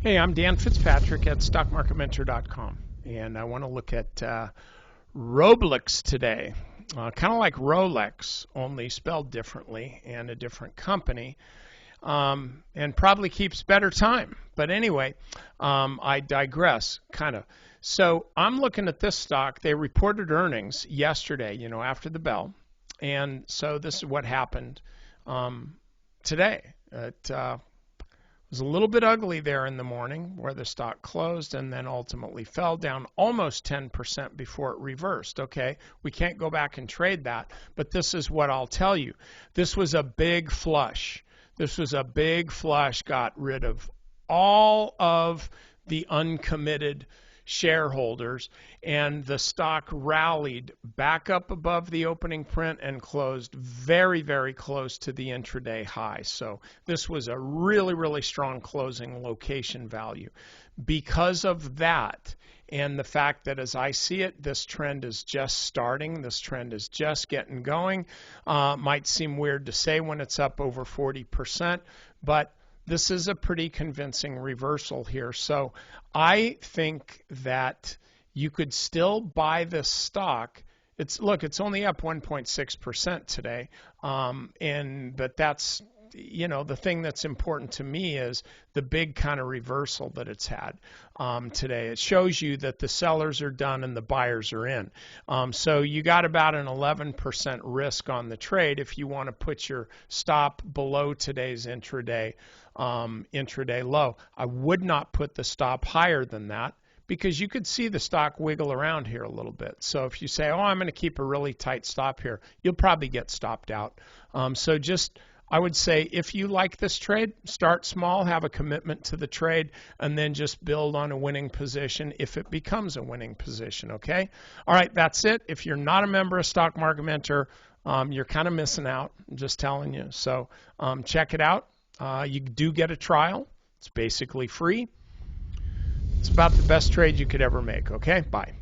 Hey, I'm Dan Fitzpatrick at StockMarketMentor.com, and I want to look at Roblox today. Kind of like Rolex, only spelled differently and a different company, and probably keeps better time. But anyway, I digress, kind of. So I'm looking at this stock. They reported earnings yesterday, after the bell, and so this is what happened today. It was a little bit ugly there in the morning where the stock closed and then ultimately fell down almost 10% before it reversed. Okay, we can't go back and trade that, but this is what I'll tell you. This was a big flush. This was a big flush, got rid of all of the uncommitted shareholders, and the stock rallied back up above the opening print and closed very, very close to the intraday high. So this was a really, really strong closing location value. Because of that, and the fact that as I see it, this trend is just starting, this trend is just getting going. Might seem weird to say when it's up over 40%, but this is a pretty convincing reversal here. So I think that you could still buy this stock. It's only up 1.6% today, but that's the thing that's important to me is the big kind of reversal that it's had today. It shows you that the sellers are done and the buyers are in. So you got about an 11% risk on the trade if you want to put your stop below today's intraday low. I would not put the stop higher than that, because you could see the stock wiggle around here a little bit. So if you say, oh, I'm going to keep a really tight stop here, you'll probably get stopped out. I would say if you like this trade, start small, have a commitment to the trade, and then just build on a winning position if it becomes a winning position, okay? All right, that's it. If you're not a member of Stock Market Mentor, you're kind of missing out, I'm just telling you. So check it out. You do get a trial. It's basically free. It's about the best trade you could ever make, okay? Bye.